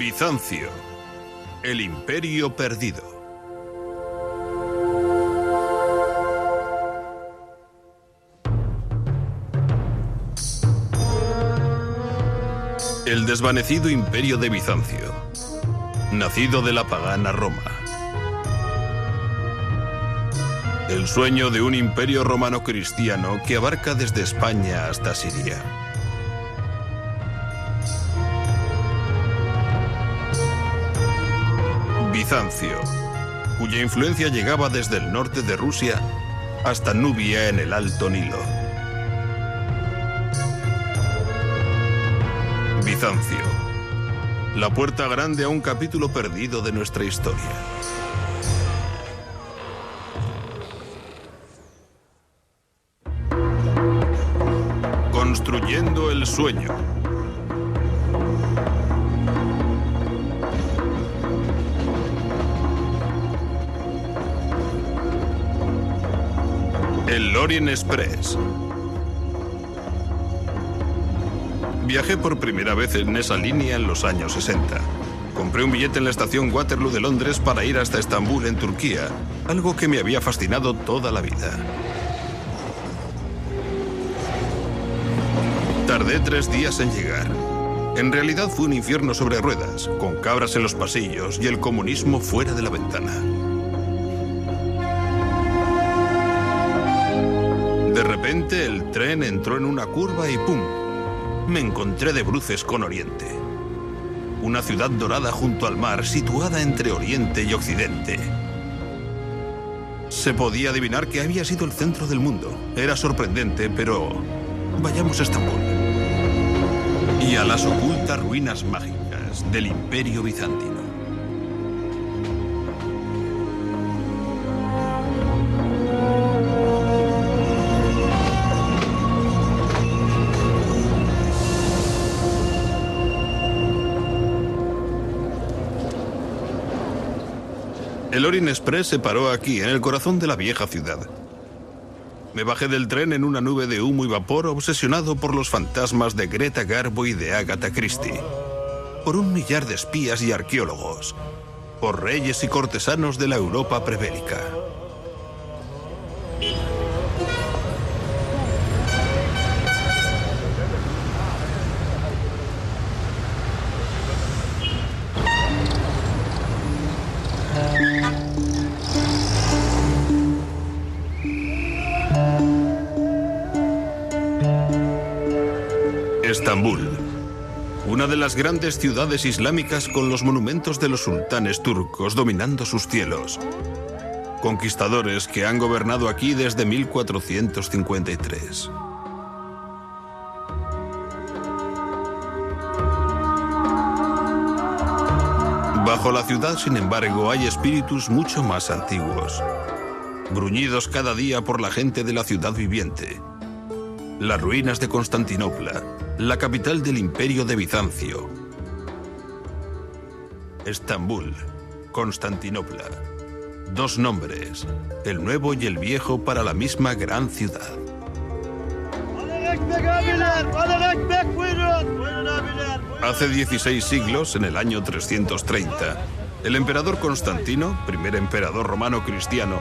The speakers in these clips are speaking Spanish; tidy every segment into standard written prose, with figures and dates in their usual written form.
Bizancio, el imperio perdido. El desvanecido imperio de Bizancio, nacido de la pagana Roma. El sueño de un imperio romano cristiano que abarca desde España hasta Siria. Bizancio, cuya influencia llegaba desde el norte de Rusia hasta Nubia en el Alto Nilo. Bizancio, la puerta grande a un capítulo perdido de nuestra historia. Construyendo el sueño. El Orient Express. Viajé por primera vez en esa línea en los años 60. Compré un billete en la estación Waterloo de Londres para ir hasta Estambul, en Turquía, algo que me había fascinado toda la vida. Tardé 3 días en llegar. En realidad fue un infierno sobre ruedas, con cabras en los pasillos y el comunismo fuera de la ventana. De repente el tren entró en una curva y ¡pum! Me encontré de bruces con Oriente. Una ciudad dorada junto al mar, situada entre Oriente y Occidente. Se podía adivinar que había sido el centro del mundo. Era sorprendente, pero vayamos a Estambul. Y a las ocultas ruinas mágicas del Imperio Bizantino. El Orient Express se paró aquí, en el corazón de la vieja ciudad. Me bajé del tren en una nube de humo y vapor, obsesionado por los fantasmas de Greta Garbo y de Agatha Christie. Por un millar de espías y arqueólogos. Por reyes y cortesanos de la Europa prebélica. Estambul, una de las grandes ciudades islámicas con los monumentos de los sultanes turcos dominando sus cielos. Conquistadores que han gobernado aquí desde 1453. Bajo la ciudad, sin embargo, hay espíritus mucho más antiguos, gruñidos cada día por la gente de la ciudad viviente. Las ruinas de Constantinopla, la capital del Imperio de Bizancio. Estambul, Constantinopla. 2 nombres, el nuevo y el viejo para la misma gran ciudad. Hace 16 siglos, en el año 330, el emperador Constantino, primer emperador romano cristiano,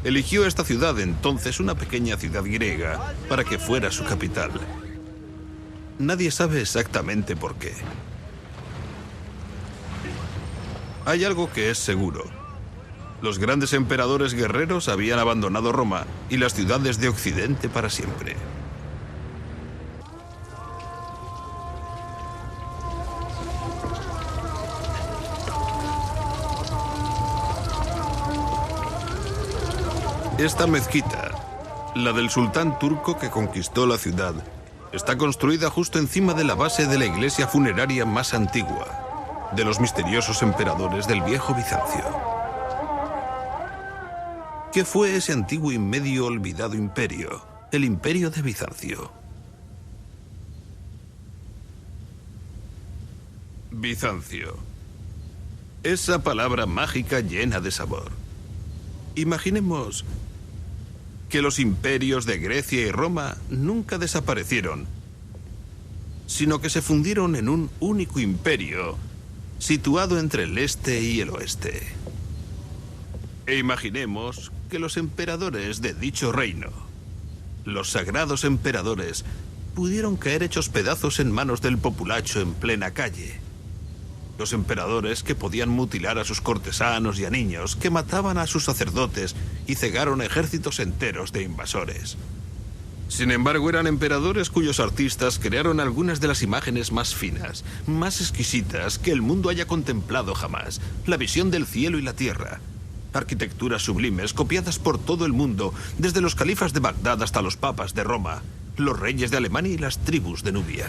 eligió esta ciudad, entonces una pequeña ciudad griega, para que fuera su capital. Nadie sabe exactamente por qué. Hay algo que es seguro. Los grandes emperadores guerreros habían abandonado Roma y las ciudades de Occidente para siempre. Esta mezquita, la del sultán turco que conquistó la ciudad, está construida justo encima de la base de la iglesia funeraria más antigua, de los misteriosos emperadores del viejo Bizancio. ¿Qué fue ese antiguo y medio olvidado imperio, el Imperio de Bizancio? Bizancio. Esa palabra mágica llena de sabor. Imaginemos que los imperios de Grecia y Roma nunca desaparecieron, sino que se fundieron en un único imperio situado entre el este y el oeste. E imaginemos que los emperadores de dicho reino, los sagrados emperadores, pudieron caer hechos pedazos en manos del populacho en plena calle. Los emperadores que podían mutilar a sus cortesanos y a niños, que mataban a sus sacerdotes y cegaron ejércitos enteros de invasores. Sin embargo, eran emperadores cuyos artistas crearon algunas de las imágenes más finas, más exquisitas que el mundo haya contemplado jamás. La visión del cielo y la tierra. Arquitecturas sublimes copiadas por todo el mundo, desde los califas de Bagdad hasta los papas de Roma, los reyes de Alemania y las tribus de Nubia.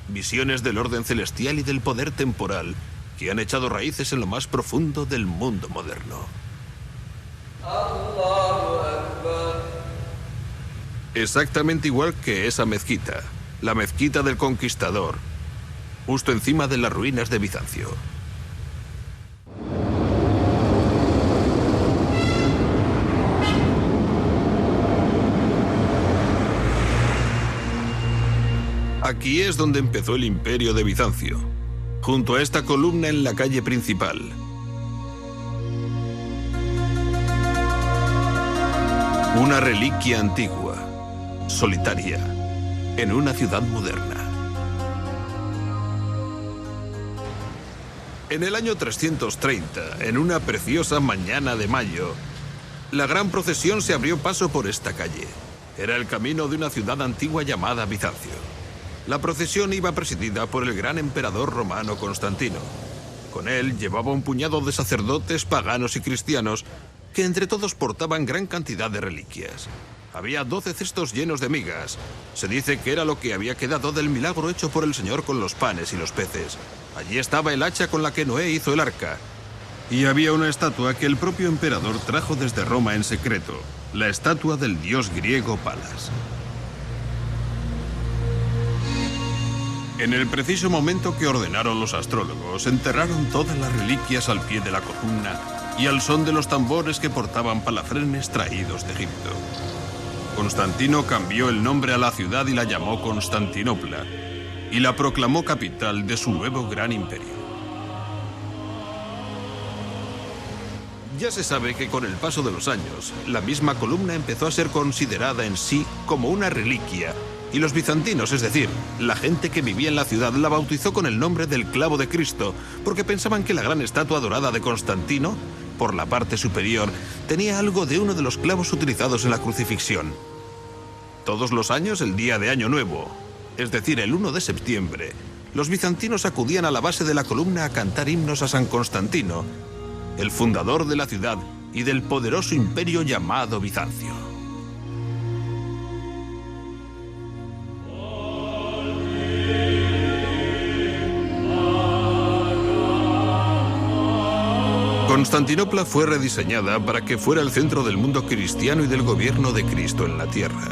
Visiones del orden celestial y del poder temporal que han echado raíces en lo más profundo del mundo moderno. Exactamente igual que esa mezquita, la mezquita del Conquistador, justo encima de las ruinas de Bizancio. Aquí es donde empezó el imperio de Bizancio, junto a esta columna en la calle principal. Una reliquia antigua, solitaria, en una ciudad moderna. En el año 330, en una preciosa mañana de mayo, la gran procesión se abrió paso por esta calle. Era el camino de una ciudad antigua llamada Bizancio. La procesión iba presidida por el gran emperador romano Constantino. Con él llevaba un puñado de sacerdotes paganos y cristianos que entre todos portaban gran cantidad de reliquias. Había 12 cestos llenos de migas. Se dice que era lo que había quedado del milagro hecho por el Señor con los panes y los peces. Allí estaba el hacha con la que Noé hizo el arca. Y había una estatua que el propio emperador trajo desde Roma en secreto, la estatua del dios griego Palas. En el preciso momento que ordenaron los astrólogos, enterraron todas las reliquias al pie de la columna y al son de los tambores que portaban palafrenes traídos de Egipto. Constantino cambió el nombre a la ciudad y la llamó Constantinopla, y la proclamó capital de su nuevo gran imperio. Ya se sabe que con el paso de los años, la misma columna empezó a ser considerada en sí como una reliquia, y los bizantinos, es decir, la gente que vivía en la ciudad, la bautizó con el nombre del clavo de Cristo, porque pensaban que la gran estatua dorada de Constantino, por la parte superior, tenía algo de uno de los clavos utilizados en la crucifixión. Todos los años, el día de Año Nuevo, es decir, el 1 de septiembre, los bizantinos acudían a la base de la columna a cantar himnos a San Constantino, el fundador de la ciudad y del poderoso imperio llamado Bizancio. Constantinopla fue rediseñada para que fuera el centro del mundo cristiano y del gobierno de Cristo en la tierra.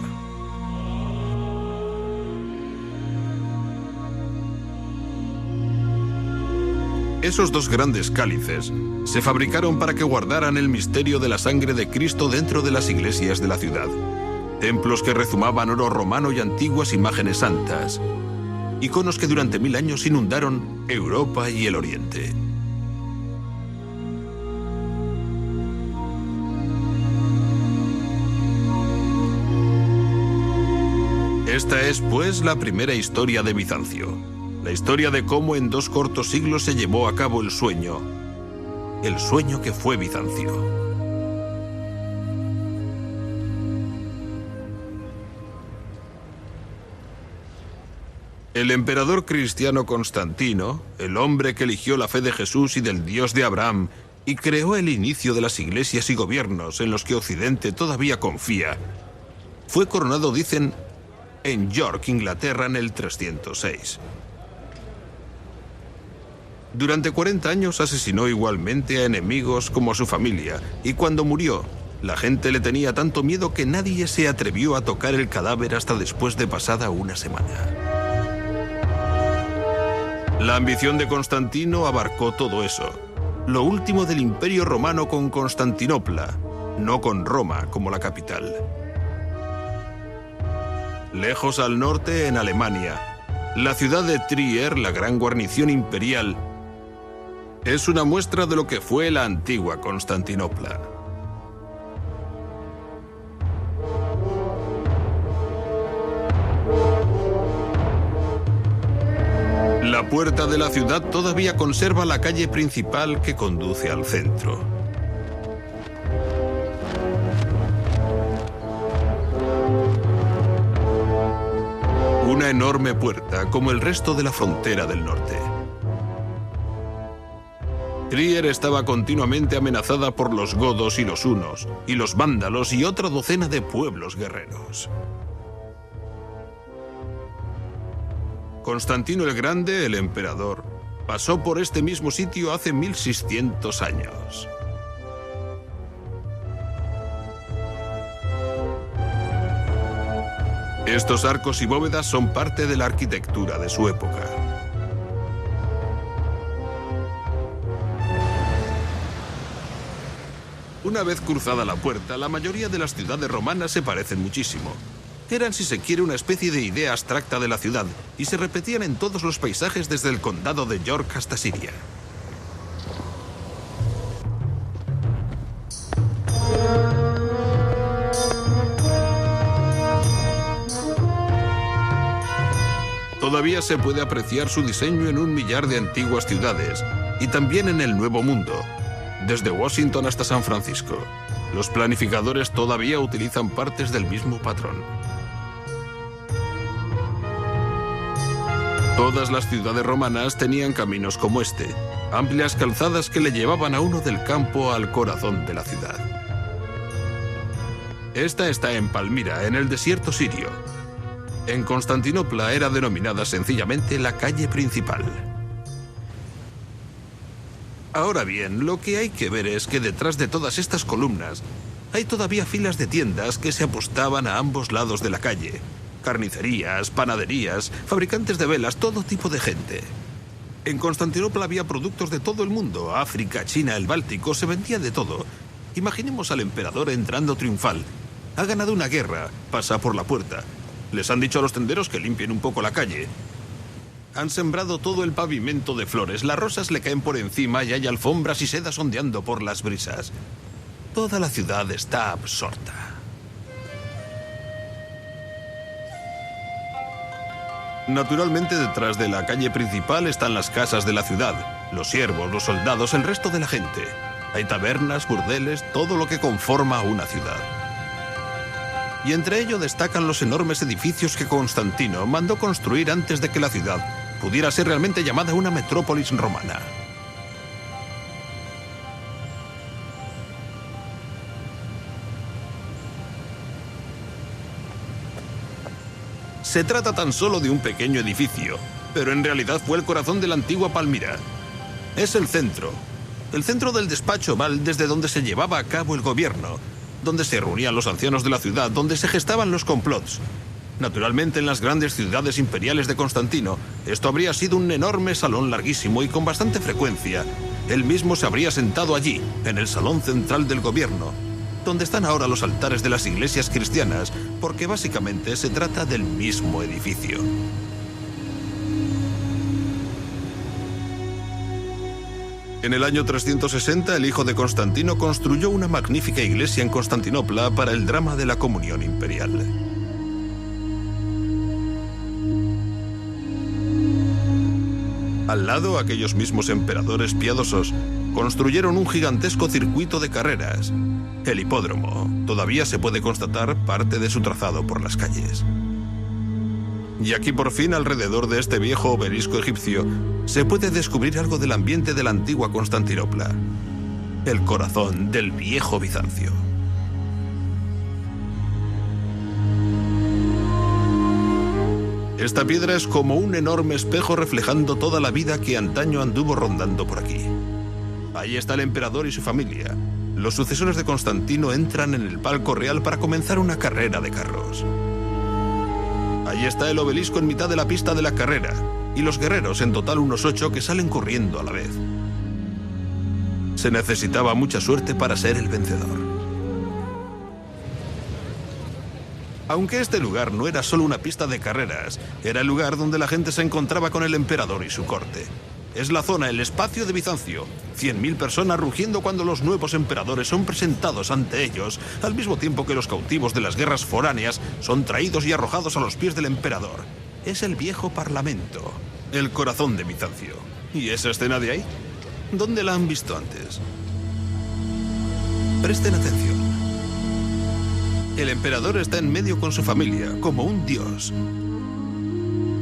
Esos dos grandes cálices se fabricaron para que guardaran el misterio de la sangre de Cristo dentro de las iglesias de la ciudad. Templos que rezumaban oro romano y antiguas imágenes santas. Iconos que durante 1000 años inundaron Europa y el Oriente. Esta es, pues, la primera historia de Bizancio. La historia de cómo en 2 cortos siglos se llevó a cabo el sueño que fue Bizancio. El emperador cristiano Constantino, el hombre que eligió la fe de Jesús y del Dios de Abraham, y creó el inicio de las iglesias y gobiernos en los que Occidente todavía confía, fue coronado, dicen, en York, Inglaterra, en el 306. Durante 40 años asesinó igualmente a enemigos como a su familia, y cuando murió, la gente le tenía tanto miedo que nadie se atrevió a tocar el cadáver hasta después de pasada una semana. La ambición de Constantino abarcó todo eso, lo último del Imperio Romano con Constantinopla, no con Roma como la capital. Lejos al norte, en Alemania, la ciudad de Trier, la gran guarnición imperial, Es una muestra de lo que fue la antigua Constantinopla. La puerta de la ciudad todavía conserva la calle principal que conduce al centro. Una enorme puerta, como el resto de la frontera del norte. Trier estaba continuamente amenazada por los godos y los hunos, y los vándalos y otra docena de pueblos guerreros. Constantino el Grande, el emperador, pasó por este mismo sitio hace 1600 años. Estos arcos y bóvedas son parte de la arquitectura de su época. Una vez cruzada la puerta, la mayoría de las ciudades romanas se parecen muchísimo. Eran, si se quiere, una especie de idea abstracta de la ciudad y se repetían en todos los paisajes desde el condado de York hasta Siria. Todavía se puede apreciar su diseño en 1 millar de antiguas ciudades y también en el Nuevo Mundo, desde Washington hasta San Francisco. Los planificadores todavía utilizan partes del mismo patrón. Todas las ciudades romanas tenían caminos como este, amplias calzadas que le llevaban a uno del campo al corazón de la ciudad. Esta está en Palmira, en el desierto sirio. En Constantinopla era denominada sencillamente la calle principal. Ahora bien, lo que hay que ver es que detrás de todas estas columnas hay todavía filas de tiendas que se apostaban a ambos lados de la calle. Carnicerías, panaderías, fabricantes de velas, todo tipo de gente. En Constantinopla había productos de todo el mundo, África, China, el Báltico, se vendía de todo. Imaginemos al emperador entrando triunfal. Ha ganado una guerra, pasa por la puerta. Les han dicho a los tenderos que limpien un poco la calle. Han sembrado todo el pavimento de flores, las rosas le caen por encima y hay alfombras y sedas ondeando por las brisas. Toda la ciudad está absorta. Naturalmente, detrás de la calle principal están las casas de la ciudad, los siervos, los soldados, el resto de la gente. Hay tabernas, burdeles, todo lo que conforma una ciudad. Y entre ello destacan los enormes edificios que Constantino mandó construir antes de que la ciudad pudiera ser realmente llamada una metrópolis romana. Se trata tan solo de un pequeño edificio, pero en realidad fue el corazón de la antigua Palmira. Es el centro del despacho oval desde donde se llevaba a cabo el gobierno, donde se reunían los ancianos de la ciudad, donde se gestaban los complots. Naturalmente, en las grandes ciudades imperiales de Constantino, esto habría sido un enorme salón larguísimo y con bastante frecuencia. Él mismo se habría sentado allí, en el salón central del gobierno, donde están ahora los altares de las iglesias cristianas, porque básicamente se trata del mismo edificio. En el año 360, el hijo de Constantino construyó una magnífica iglesia en Constantinopla para el drama de la comunión imperial. Al lado, aquellos mismos emperadores piadosos construyeron un gigantesco circuito de carreras. El hipódromo. Todavía se puede constatar parte de su trazado por las calles. Y aquí por fin, alrededor de este viejo obelisco egipcio, se puede descubrir algo del ambiente de la antigua Constantinopla. El corazón del viejo Bizancio. Esta piedra es como un enorme espejo reflejando toda la vida que antaño anduvo rondando por aquí. Ahí está el emperador y su familia. Los sucesores de Constantino entran en el palco real para comenzar una carrera de carros. Allí está el obelisco en mitad de la pista de la carrera, y los guerreros, en total unos 8, que salen corriendo a la vez. Se necesitaba mucha suerte para ser el vencedor. Aunque este lugar no era solo una pista de carreras, era el lugar donde la gente se encontraba con el emperador y su corte. Es la zona, el espacio de Bizancio. 100.000 personas rugiendo cuando los nuevos emperadores son presentados ante ellos, al mismo tiempo que los cautivos de las guerras foráneas son traídos y arrojados a los pies del emperador. Es el viejo parlamento, el corazón de Bizancio. ¿Y esa escena de ahí? ¿Dónde la han visto antes? Presten atención. El emperador está en medio con su familia, como un dios.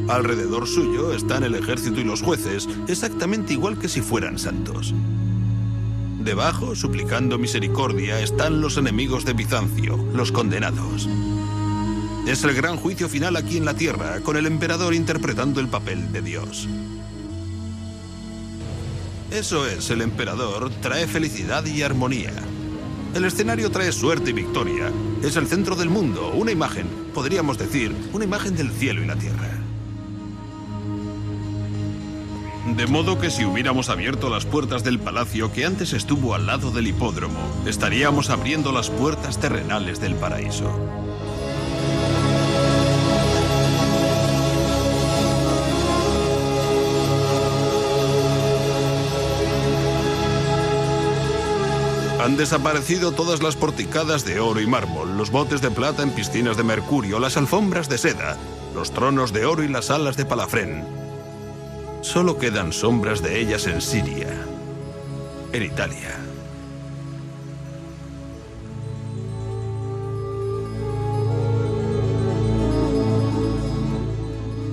Alrededor suyo están el ejército y los jueces, exactamente igual que si fueran santos. Debajo, suplicando misericordia, están los enemigos de Bizancio, los condenados. Es el gran juicio final aquí en la tierra, con el emperador interpretando el papel de Dios. Eso es, el emperador trae felicidad y armonía. El escenario trae suerte y victoria. Es el centro del mundo, una imagen, podríamos decir, una imagen del cielo y la tierra. De modo que si hubiéramos abierto las puertas del palacio que antes estuvo al lado del hipódromo, estaríamos abriendo las puertas terrenales del paraíso. Han desaparecido todas las porticadas de oro y mármol, los botes de plata en piscinas de mercurio, las alfombras de seda, los tronos de oro y las alas de palafrén. Solo quedan sombras de ellas en Siria, en Italia.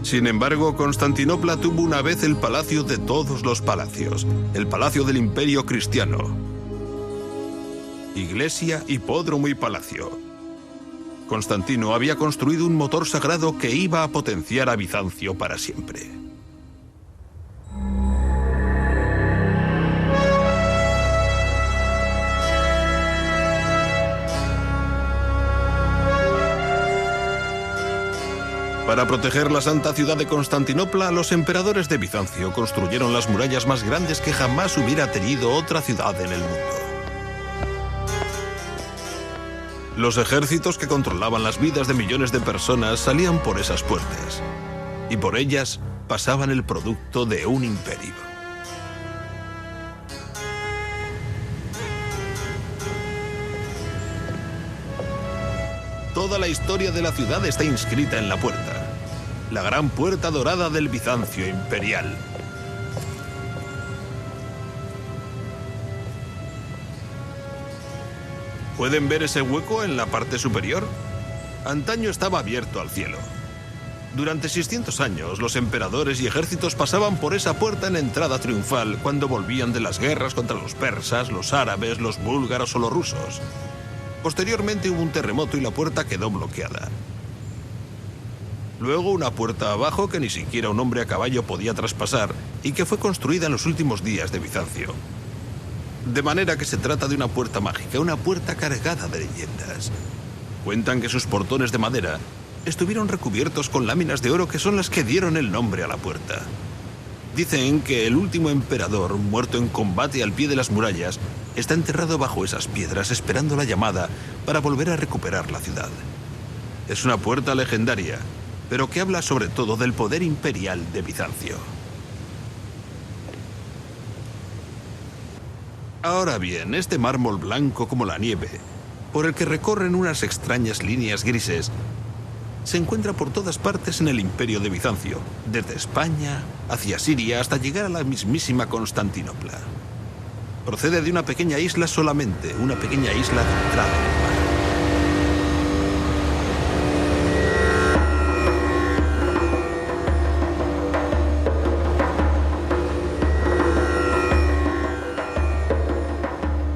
Sin embargo, Constantinopla tuvo una vez el palacio de todos los palacios, el palacio del Imperio Cristiano. Iglesia, hipódromo y palacio. Constantino había construido un motor sagrado que iba a potenciar a Bizancio para siempre. Para proteger la santa ciudad de Constantinopla, los emperadores de Bizancio construyeron las murallas más grandes que jamás hubiera tenido otra ciudad en el mundo. Los ejércitos que controlaban las vidas de millones de personas salían por esas puertas, y por ellas pasaban el producto de un imperio. Toda la historia de la ciudad está inscrita en la puerta. La gran puerta dorada del Bizancio imperial. ¿Pueden ver ese hueco en la parte superior? Antaño estaba abierto al cielo. Durante 600 años, los emperadores y ejércitos pasaban por esa puerta en entrada triunfal cuando volvían de las guerras contra los persas, los árabes, los búlgaros o los rusos. Posteriormente hubo un terremoto y la puerta quedó bloqueada. Luego una puerta abajo que ni siquiera un hombre a caballo podía traspasar y que fue construida en los últimos días de Bizancio. De manera que se trata de una puerta mágica, una puerta cargada de leyendas. Cuentan que sus portones de madera estuvieron recubiertos con láminas de oro que son las que dieron el nombre a la puerta. Dicen que el último emperador, muerto en combate al pie de las murallas, está enterrado bajo esas piedras esperando la llamada para volver a recuperar la ciudad. Es una puerta legendaria, pero que habla sobre todo del poder imperial de Bizancio. Ahora bien, este mármol blanco como la nieve, por el que recorren unas extrañas líneas grises, se encuentra por todas partes en el Imperio de Bizancio, desde España hacia Siria hasta llegar a la mismísima Constantinopla. Procede de una pequeña isla solamente, una pequeña isla centrada en el mar.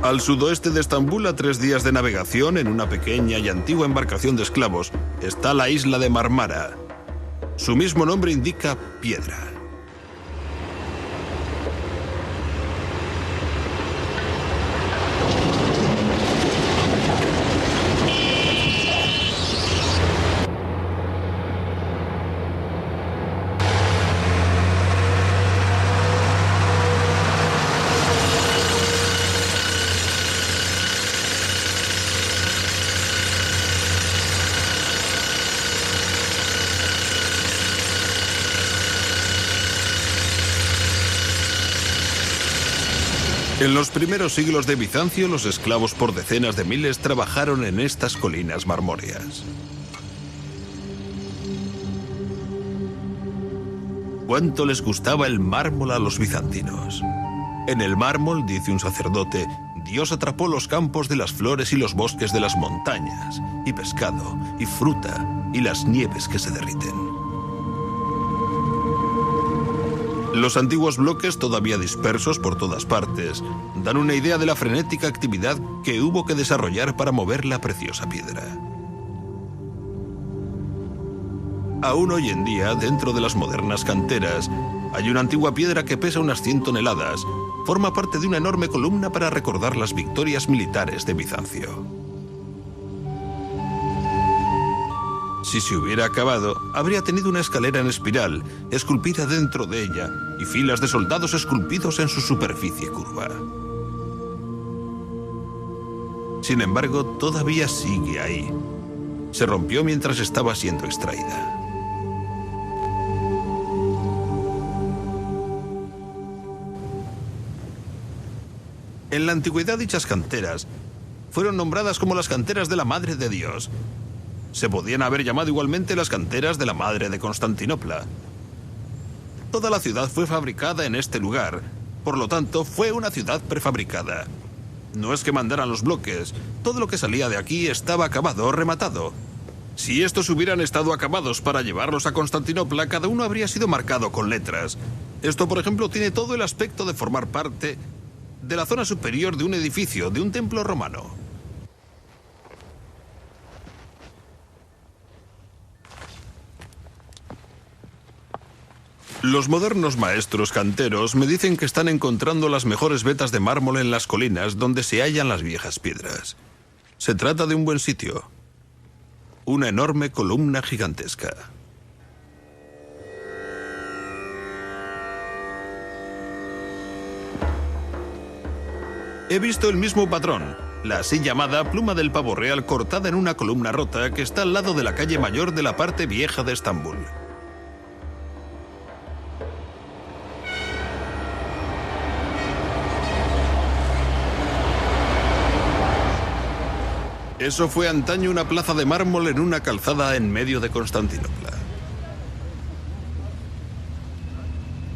Al sudoeste de Estambul, a 3 días de navegación en una pequeña y antigua embarcación de esclavos, está la isla de Marmara. Su mismo nombre indica piedra. En los primeros siglos de Bizancio, los esclavos por decenas de miles trabajaron en estas colinas marmóreas. ¿Cuánto les gustaba el mármol a los bizantinos? En el mármol, dice un sacerdote, Dios atrapó los campos de las flores y los bosques de las montañas, y pescado, y fruta, y las nieves que se derriten. Los antiguos bloques, todavía dispersos por todas partes, dan una idea de la frenética actividad que hubo que desarrollar para mover la preciosa piedra. Aún hoy en día, dentro de las modernas canteras, hay una antigua piedra que pesa unas 100 toneladas. Forma parte de una enorme columna para recordar las victorias militares de Bizancio. Si se hubiera acabado, habría tenido una escalera en espiral, esculpida dentro de ella, y filas de soldados esculpidos en su superficie curva. Sin embargo, todavía sigue ahí. Se rompió mientras estaba siendo extraída. En la antigüedad, dichas canteras fueron nombradas como las canteras de la Madre de Dios. Se podían haber llamado igualmente las canteras de la Madre de Constantinopla. Toda la ciudad fue fabricada en este lugar, por lo tanto, fue una ciudad prefabricada. No es que mandaran los bloques, todo lo que salía de aquí estaba acabado o rematado. Si estos hubieran estado acabados para llevarlos a Constantinopla, cada uno habría sido marcado con letras. Esto, por ejemplo, tiene todo el aspecto de formar parte de la zona superior de un edificio, de un templo romano. Los modernos maestros canteros me dicen que están encontrando las mejores vetas de mármol en las colinas donde se hallan las viejas piedras. Se trata de un buen sitio. Una enorme columna gigantesca. He visto el mismo patrón, la así llamada pluma del pavo real cortada en una columna rota que está al lado de la calle mayor de la parte vieja de Estambul. Eso fue antaño una plaza de mármol en una calzada en medio de Constantinopla.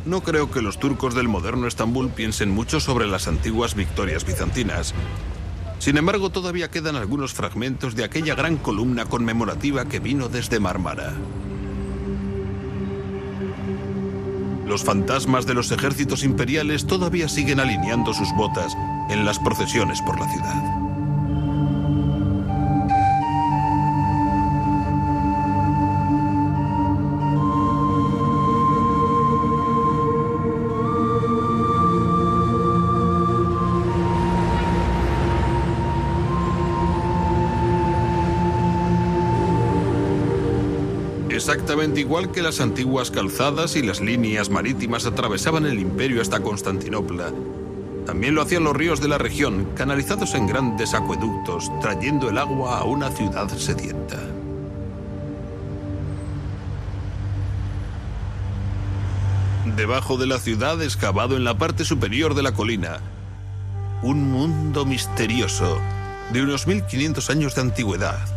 No creo que los turcos del moderno Estambul piensen mucho sobre las antiguas victorias bizantinas. Sin embargo, todavía quedan algunos fragmentos de aquella gran columna conmemorativa que vino desde Mármara. Los fantasmas de los ejércitos imperiales todavía siguen alineando sus botas en las procesiones por la ciudad. Exactamente igual que las antiguas calzadas y las líneas marítimas atravesaban el imperio hasta Constantinopla, también lo hacían los ríos de la región, canalizados en grandes acueductos, trayendo el agua a una ciudad sedienta. Debajo de la ciudad, excavado en la parte superior de la colina, un mundo misterioso de unos 1500 años de antigüedad.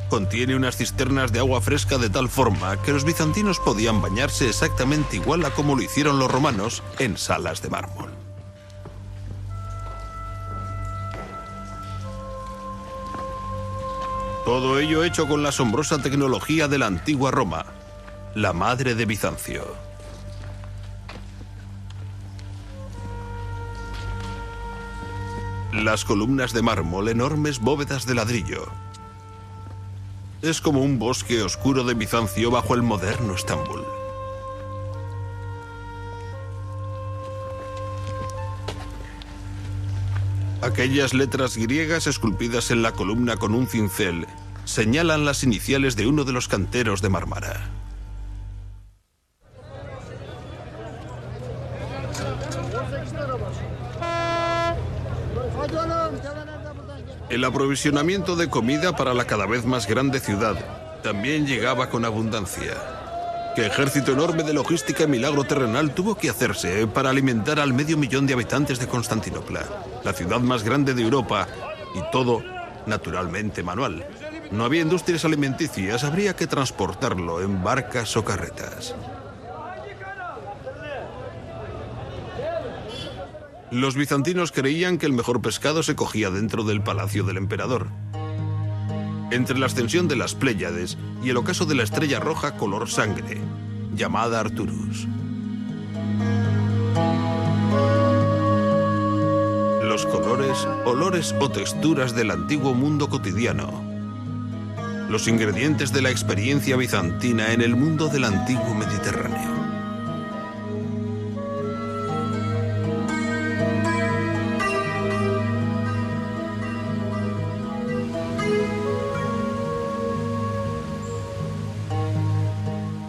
Contiene unas cisternas de agua fresca de tal forma que los bizantinos podían bañarse exactamente igual a como lo hicieron los romanos en salas de mármol. Todo ello hecho con la asombrosa tecnología de la antigua Roma, la madre de Bizancio. Las columnas de mármol, enormes bóvedas de ladrillo. Es como un bosque oscuro de Bizancio bajo el moderno Estambul. Aquellas letras griegas esculpidas en la columna con un cincel señalan las iniciales de uno de los canteros de Mármara. El aprovisionamiento de comida para la cada vez más grande ciudad también llegaba con abundancia. ¿Qué ejército enorme de logística y milagro terrenal tuvo que hacerse para alimentar al 500.000 de habitantes de Constantinopla, la ciudad más grande de Europa, y todo, naturalmente, manual? No había industrias alimenticias, habría que transportarlo en barcas o carretas. Los bizantinos creían que el mejor pescado se cogía dentro del palacio del emperador. Entre la ascensión de las Pléyades y el ocaso de la estrella roja color sangre, llamada Arcturus. Los colores, olores o texturas del antiguo mundo cotidiano. Los ingredientes de la experiencia bizantina en el mundo del antiguo Mediterráneo.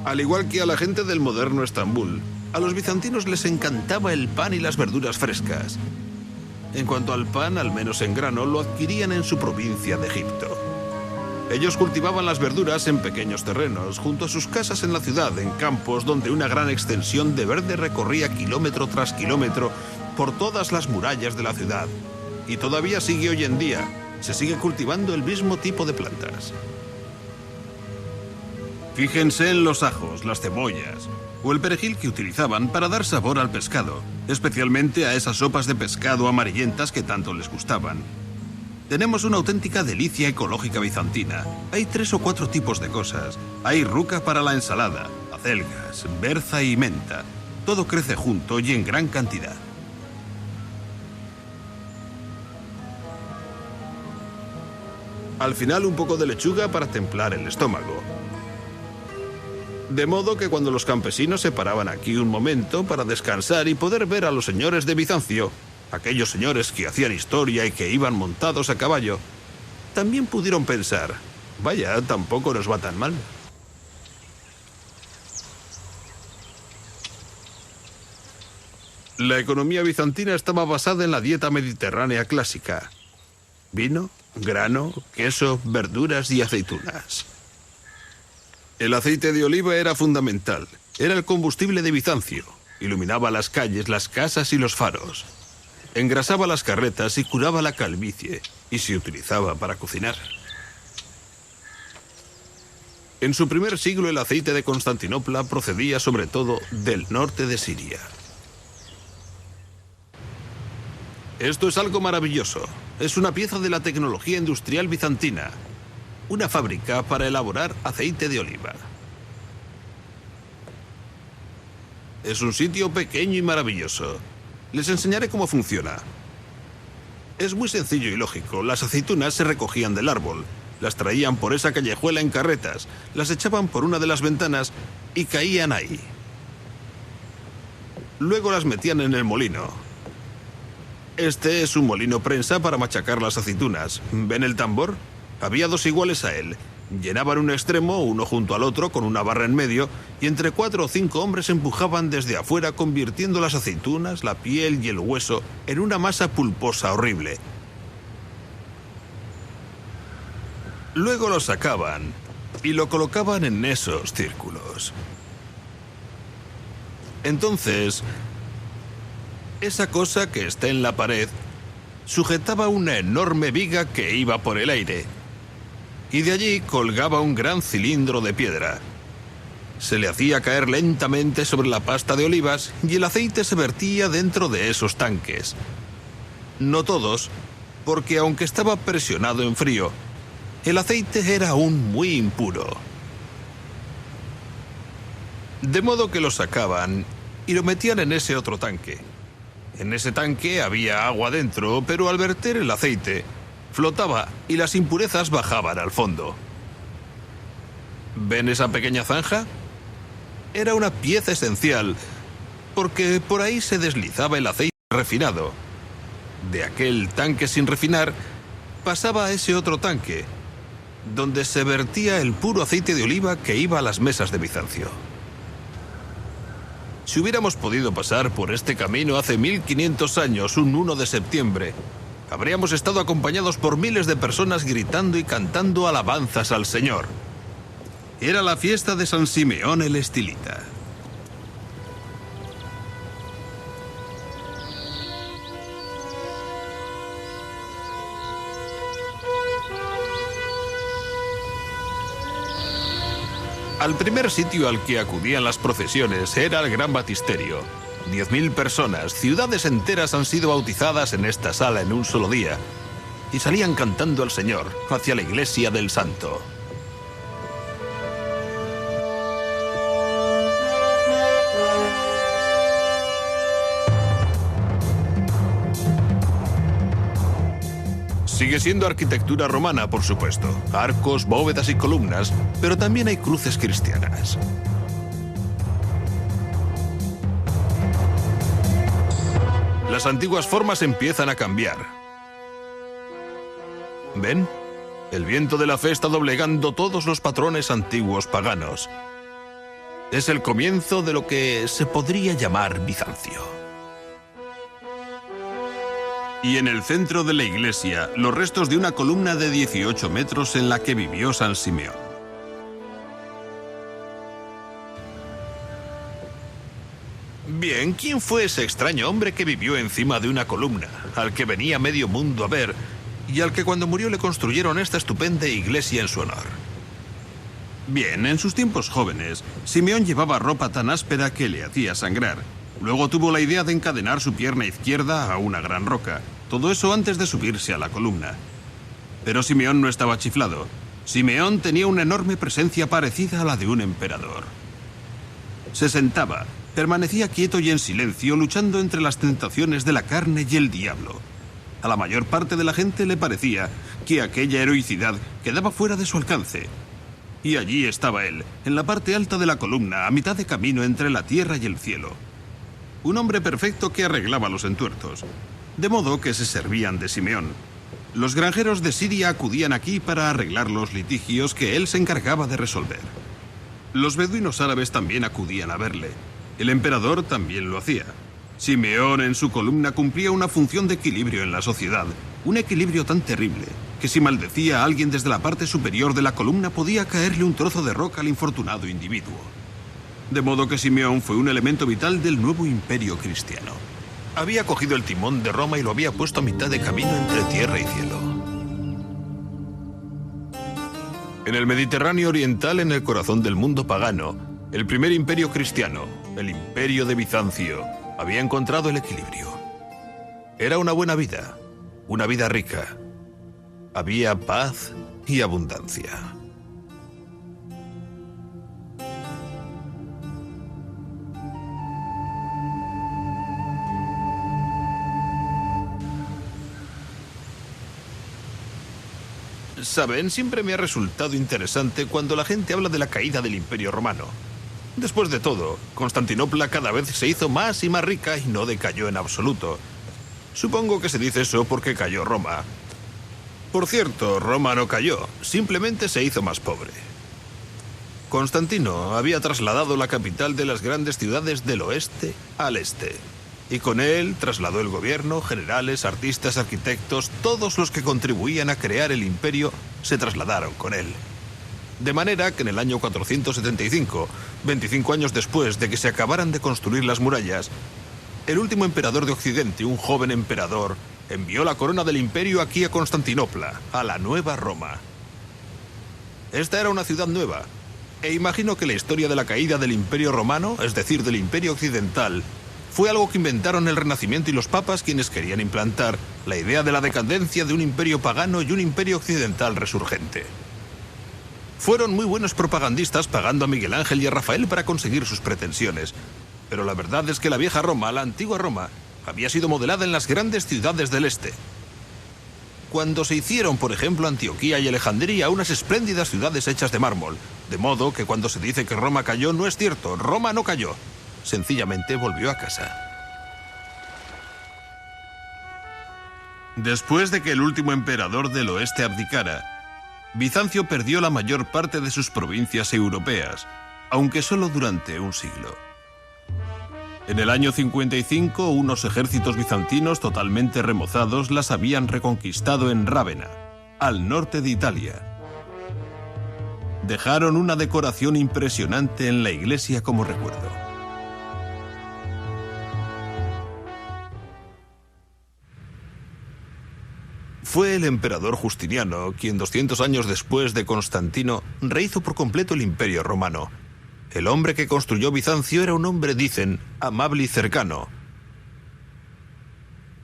Al igual que a la gente del moderno Estambul, a los bizantinos les encantaba el pan y las verduras frescas. En cuanto al pan, al menos en grano, lo adquirían en su provincia de Egipto. Ellos cultivaban las verduras en pequeños terrenos, junto a sus casas en la ciudad, en campos donde una gran extensión de verde recorría kilómetro tras kilómetro por todas las murallas de la ciudad. Y todavía sigue hoy en día, se sigue cultivando el mismo tipo de plantas. Fíjense en los ajos, las cebollas o el perejil que utilizaban para dar sabor al pescado, especialmente a esas sopas de pescado amarillentas que tanto les gustaban. Tenemos una auténtica delicia ecológica bizantina. Hay 3 o 4 tipos de cosas. Hay ruca para la ensalada, acelgas, berza y menta. Todo crece junto y en gran cantidad. Al final, un poco de lechuga para templar el estómago. De modo que cuando los campesinos se paraban aquí un momento para descansar y poder ver a los señores de Bizancio, aquellos señores que hacían historia y que iban montados a caballo, también pudieron pensar, vaya, tampoco nos va tan mal. La economía bizantina estaba basada en la dieta mediterránea clásica. Vino, grano, queso, verduras y aceitunas. El aceite de oliva era fundamental. Era el combustible de Bizancio. Iluminaba las calles, las casas y los faros. Engrasaba las carretas y curaba la calvicie. Y se utilizaba para cocinar. En su primer siglo el aceite de Constantinopla procedía sobre todo del norte de Siria. Esto es algo maravilloso. Es una pieza de la tecnología industrial bizantina. Una fábrica para elaborar aceite de oliva. Es un sitio pequeño y maravilloso. Les enseñaré cómo funciona. Es muy sencillo y lógico. Las aceitunas se recogían del árbol, las traían por esa callejuela en carretas, las echaban por una de las ventanas y caían ahí. Luego las metían en el molino. Este es un molino prensa para machacar las aceitunas. ¿Ven el tambor? Había 2 iguales a él. Llenaban un extremo, uno junto al otro, con una barra en medio, y entre 4 o 5 hombres empujaban desde afuera, convirtiendo las aceitunas, la piel y el hueso en una masa pulposa horrible. Luego lo sacaban y lo colocaban en esos círculos. Entonces, esa cosa que está en la pared sujetaba una enorme viga que iba por el aire. Y de allí colgaba un gran cilindro de piedra. Se le hacía caer lentamente sobre la pasta de olivas y el aceite se vertía dentro de esos tanques. No todos, porque aunque estaba presionado en frío, el aceite era aún muy impuro. De modo que lo sacaban y lo metían en ese otro tanque. En ese tanque había agua dentro, pero al verter el aceite, flotaba y las impurezas bajaban al fondo. ¿Ven esa pequeña zanja? Era una pieza esencial, porque por ahí se deslizaba el aceite refinado. De aquel tanque sin refinar, pasaba a ese otro tanque, donde se vertía el puro aceite de oliva que iba a las mesas de Bizancio. Si hubiéramos podido pasar por este camino hace 1500 años, un 1 de septiembre, habríamos estado acompañados por miles de personas gritando y cantando alabanzas al Señor. Era la fiesta de San Simeón el Estilita. Al primer sitio al que acudían las procesiones era el Gran Baptisterio. 10.000 personas, ciudades enteras han sido bautizadas en esta sala en un solo día y salían cantando al Señor hacia la iglesia del Santo. Sigue siendo arquitectura romana, por supuesto. Arcos, bóvedas y columnas, pero también hay cruces cristianas. Las antiguas formas empiezan a cambiar. ¿Ven? El viento de la fe está doblegando todos los patrones antiguos paganos. Es el comienzo de lo que se podría llamar Bizancio. Y en el centro de la iglesia, los restos de una columna de 18 metros en la que vivió San Simeón. Bien, ¿quién fue ese extraño hombre que vivió encima de una columna, al que venía medio mundo a ver, y al que cuando murió le construyeron esta estupenda iglesia en su honor? Bien, en sus tiempos jóvenes, Simeón llevaba ropa tan áspera que le hacía sangrar. Luego tuvo la idea de encadenar su pierna izquierda a una gran roca. Todo eso antes de subirse a la columna. Pero Simeón no estaba chiflado. Simeón tenía una enorme presencia parecida a la de un emperador. Se sentaba, permanecía quieto y en silencio, luchando entre las tentaciones de la carne y el diablo. A la mayor parte de la gente le parecía que aquella heroicidad quedaba fuera de su alcance. Y allí estaba él, en la parte alta de la columna, a mitad de camino entre la tierra y el cielo. Un hombre perfecto que arreglaba los entuertos. De modo que se servían de Simeón. Los granjeros de Siria acudían aquí para arreglar los litigios que él se encargaba de resolver. Los beduinos árabes también acudían a verle. El emperador también lo hacía. Simeón en su columna cumplía una función de equilibrio en la sociedad. Un equilibrio tan terrible que si maldecía a alguien desde la parte superior de la columna podía caerle un trozo de roca al infortunado individuo. De modo que Simeón fue un elemento vital del nuevo imperio cristiano. Había cogido el timón de Roma y lo había puesto a mitad de camino entre tierra y cielo. En el Mediterráneo oriental, en el corazón del mundo pagano, el primer imperio cristiano, el imperio de Bizancio, había encontrado el equilibrio. Era una buena vida, una vida rica. Había paz y abundancia. Saben, siempre me ha resultado interesante cuando la gente habla de la caída del Imperio Romano. Después de todo, Constantinopla cada vez se hizo más y más rica y no decayó en absoluto. Supongo que se dice eso porque cayó Roma. Por cierto, Roma no cayó, simplemente se hizo más pobre. Constantino había trasladado la capital de las grandes ciudades del oeste al este. Y con él trasladó el gobierno, generales, artistas, arquitectos, todos los que contribuían a crear el imperio se trasladaron con él. De manera que en el año 475, 25 años después de que se acabaran de construir las murallas, el último emperador de Occidente, un joven emperador, envió la corona del imperio aquí a Constantinopla, a la Nueva Roma. Esta era una ciudad nueva, e imagino que la historia de la caída del Imperio Romano, es decir, del Imperio Occidental, fue algo que inventaron el Renacimiento y los papas, quienes querían implantar la idea de la decadencia de un imperio pagano y un imperio occidental resurgente. Fueron muy buenos propagandistas pagando a Miguel Ángel y a Rafael para conseguir sus pretensiones. Pero la verdad es que la vieja Roma, la antigua Roma, había sido modelada en las grandes ciudades del este. Cuando se hicieron, por ejemplo, Antioquía y Alejandría, unas espléndidas ciudades hechas de mármol. De modo que cuando se dice que Roma cayó, no es cierto, Roma no cayó. Sencillamente volvió a casa. Después de que el último emperador del oeste abdicara, Bizancio perdió la mayor parte de sus provincias europeas, aunque solo durante un siglo. En el año 55, unos ejércitos bizantinos totalmente remozados las habían reconquistado en Rávena, al norte de Italia. Dejaron una decoración impresionante en la iglesia como recuerdo. Fue el emperador Justiniano quien 200 años después de Constantino rehizo por completo el Imperio Romano. El hombre que construyó Bizancio era un hombre, dicen, amable y cercano.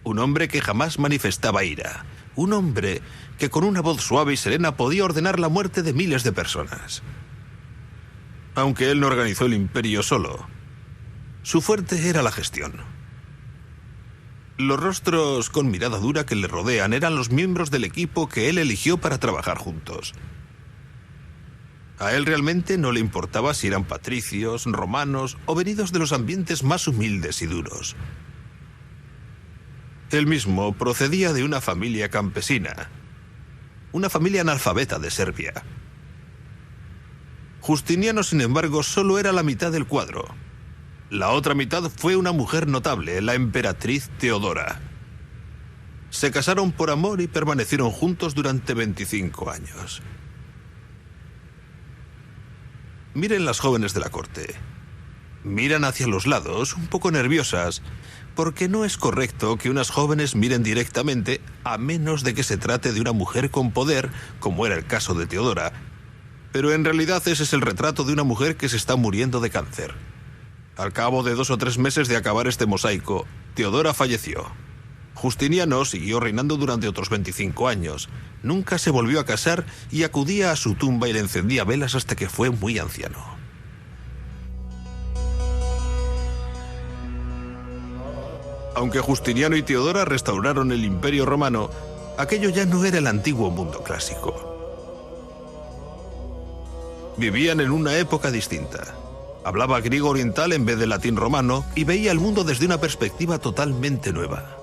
Un hombre que jamás manifestaba ira. Un hombre que con una voz suave y serena podía ordenar la muerte de miles de personas. Aunque él no organizó el imperio solo, su fuerte era la gestión. Los rostros con mirada dura que le rodean eran los miembros del equipo que él eligió para trabajar juntos. A él realmente no le importaba si eran patricios, romanos o venidos de los ambientes más humildes y duros. Él mismo procedía de una familia campesina, una familia analfabeta de Serbia. Justiniano, sin embargo, solo era la mitad del cuadro. La otra mitad fue una mujer notable, la emperatriz Teodora. Se casaron por amor y permanecieron juntos durante 25 años. Miren las jóvenes de la corte. Miran hacia los lados, un poco nerviosas, porque no es correcto que unas jóvenes miren directamente, a menos de que se trate de una mujer con poder, como era el caso de Teodora. Pero en realidad ese es el retrato de una mujer que se está muriendo de cáncer. Al cabo de 2 o 3 meses de acabar este mosaico, Teodora falleció. Justiniano siguió reinando durante otros 25 años. Nunca se volvió a casar y acudía a su tumba y le encendía velas hasta que fue muy anciano. Aunque Justiniano y Teodora restauraron el Imperio Romano, aquello ya no era el antiguo mundo clásico. Vivían en una época distinta. Hablaba griego oriental en vez de latín romano y veía el mundo desde una perspectiva totalmente nueva.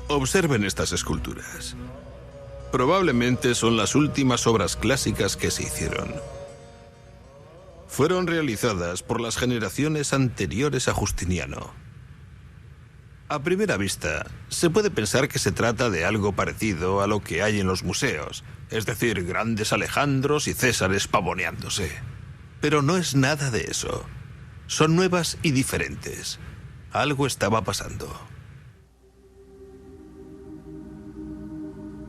Observen estas esculturas. Probablemente son las últimas obras clásicas que se hicieron. Fueron realizadas por las generaciones anteriores a Justiniano. A primera vista, se puede pensar que se trata de algo parecido a lo que hay en los museos, es decir, grandes Alejandros y Césares pavoneándose. Pero no es nada de eso. Son nuevas y diferentes. Algo estaba pasando.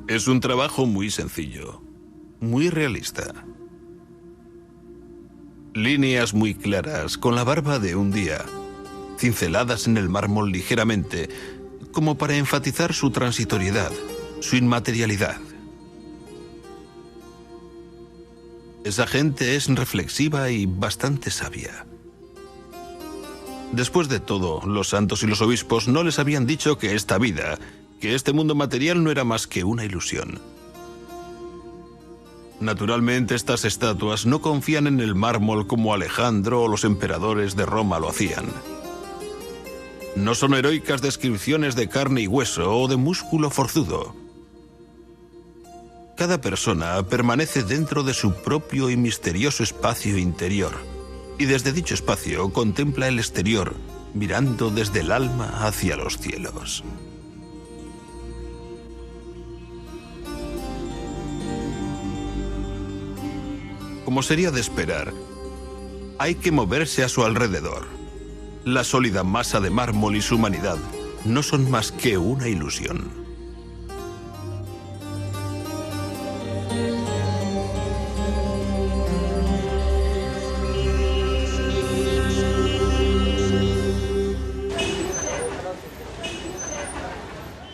Es un trabajo muy sencillo, muy realista. Líneas muy claras, con la barba de un día, cinceladas en el mármol ligeramente, como para enfatizar su transitoriedad, su inmaterialidad. Esa gente es reflexiva y bastante sabia. Después de todo, los santos y los obispos no les habían dicho que esta vida, que este mundo material no era más que una ilusión. Naturalmente, estas estatuas no confían en el mármol como Alejandro o los emperadores de Roma lo hacían. No son heroicas descripciones de carne y hueso o de músculo forzudo. Cada persona permanece dentro de su propio y misterioso espacio interior, y desde dicho espacio contempla el exterior, mirando desde el alma hacia los cielos. Como sería de esperar, hay que moverse a su alrededor. La sólida masa de mármol y su humanidad no son más que una ilusión.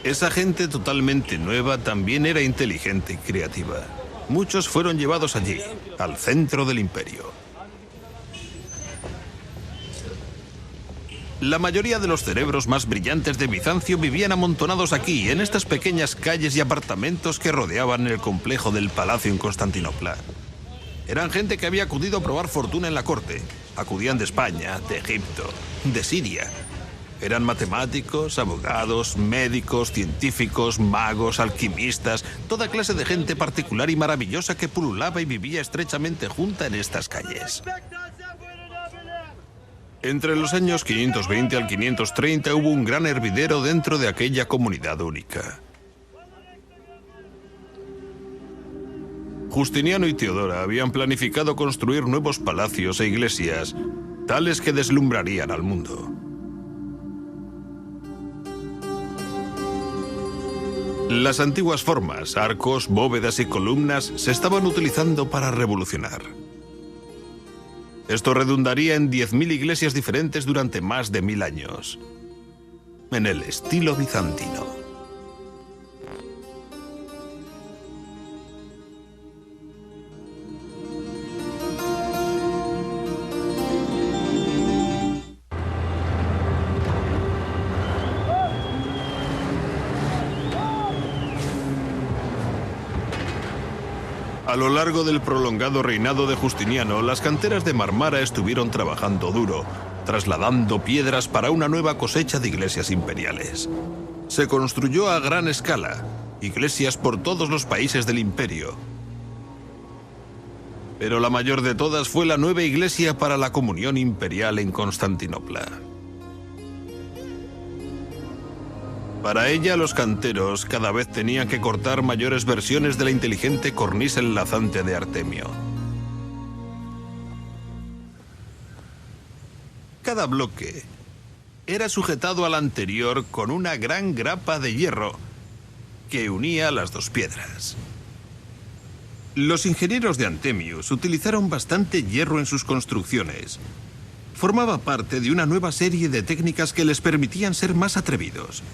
Esa gente totalmente nueva también era inteligente y creativa. Muchos fueron llevados allí, al centro del imperio. La mayoría de los cerebros más brillantes de Bizancio vivían amontonados aquí, en estas pequeñas calles y apartamentos que rodeaban el complejo del palacio en Constantinopla. Eran gente que había acudido a probar fortuna en la corte. Acudían de España, de Egipto, de Siria. Eran matemáticos, abogados, médicos, científicos, magos, alquimistas, toda clase de gente particular y maravillosa que pululaba y vivía estrechamente junta en estas calles. Entre los años 520 al 530 hubo un gran hervidero dentro de aquella comunidad única. Justiniano y Teodora habían planificado construir nuevos palacios e iglesias, tales que deslumbrarían al mundo. Las antiguas formas, arcos, bóvedas y columnas se estaban utilizando para revolucionar. Esto redundaría en 10.000 iglesias diferentes durante más de 1000 años, en el estilo bizantino. A lo largo del prolongado reinado de Justiniano, las canteras de Marmara estuvieron trabajando duro, trasladando piedras para una nueva cosecha de iglesias imperiales. Se construyó a gran escala, iglesias por todos los países del imperio. Pero la mayor de todas fue la nueva iglesia para la comunión imperial en Constantinopla. Para ella, los canteros cada vez tenían que cortar mayores versiones de la inteligente cornisa enlazante de Artemio. Cada bloque era sujetado al anterior con una gran grapa de hierro que unía las dos piedras. Los ingenieros de Antemius utilizaron bastante hierro en sus construcciones. Formaba parte de una nueva serie de técnicas que les permitían ser más atrevidos,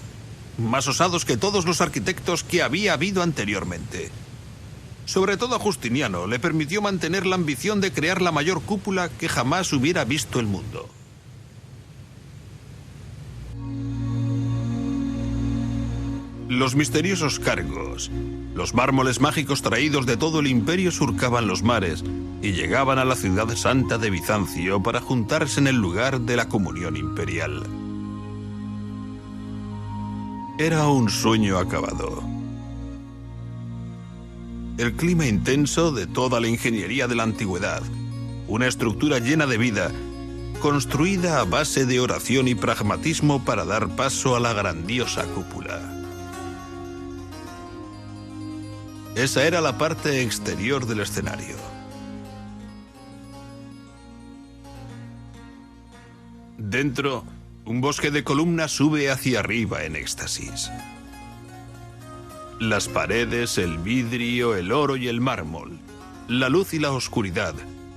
más osados que todos los arquitectos que había habido anteriormente. Sobre todo a Justiniano le permitió mantener la ambición de crear la mayor cúpula que jamás hubiera visto el mundo. Los misteriosos cargos, los mármoles mágicos traídos de todo el imperio surcaban los mares y llegaban a la ciudad santa de Bizancio para juntarse en el lugar de la comunión imperial. Era un sueño acabado. El clima intenso de toda la ingeniería de la antigüedad, una estructura llena de vida, construida a base de oración y pragmatismo para dar paso a la grandiosa cúpula. Esa era la parte exterior del escenario. Dentro, un bosque de columnas sube hacia arriba en éxtasis. Las paredes, el vidrio, el oro y el mármol, la luz y la oscuridad,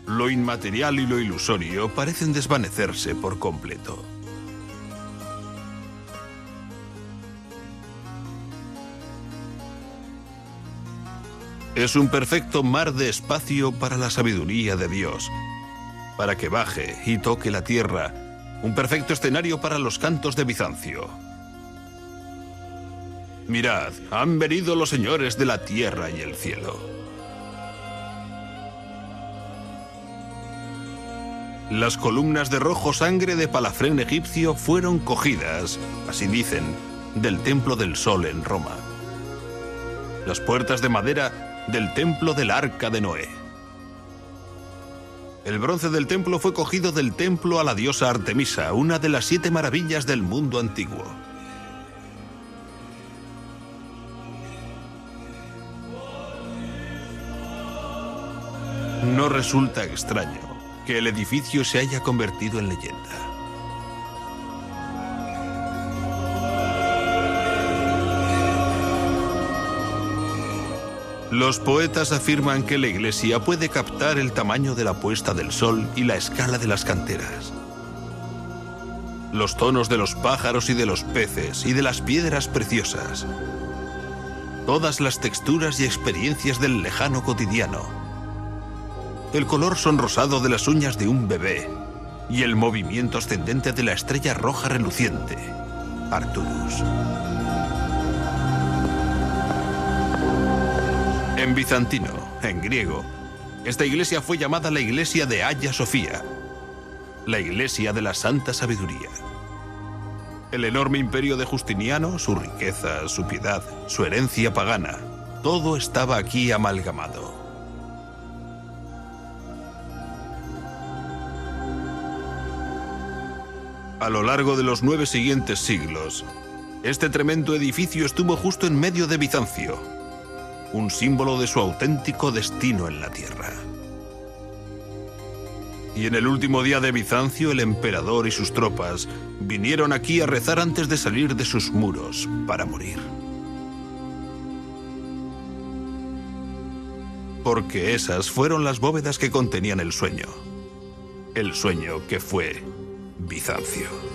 lo inmaterial y lo ilusorio parecen desvanecerse por completo. Es un perfecto mar de espacio para la sabiduría de Dios, para que baje y toque la tierra. Un perfecto escenario para los cantos de Bizancio. Mirad, han venido los señores de la tierra y el cielo. Las columnas de rojo sangre de Palafrén egipcio fueron cogidas, así dicen, del Templo del Sol en Roma. Las puertas de madera del Templo del Arca de Noé. El bronce del templo fue cogido del templo a la diosa Artemisa, una de las 7 maravillas del mundo antiguo. No resulta extraño que el edificio se haya convertido en leyenda. Los poetas afirman que la iglesia puede captar el tamaño de la puesta del sol y la escala de las canteras, los tonos de los pájaros y de los peces y de las piedras preciosas, todas las texturas y experiencias del lejano cotidiano, el color sonrosado de las uñas de un bebé y el movimiento ascendente de la estrella roja reluciente, Arcturus. En bizantino, en griego, esta iglesia fue llamada la iglesia de Hagia Sofía, la iglesia de la santa sabiduría. El enorme imperio de Justiniano, su riqueza, su piedad, su herencia pagana, todo estaba aquí amalgamado. A lo largo de los 9 siguientes siglos, este tremendo edificio estuvo justo en medio de Bizancio, un símbolo de su auténtico destino en la tierra. Y en el último día de Bizancio, el emperador y sus tropas vinieron aquí a rezar antes de salir de sus muros para morir. Porque esas fueron las bóvedas que contenían el sueño que fue Bizancio.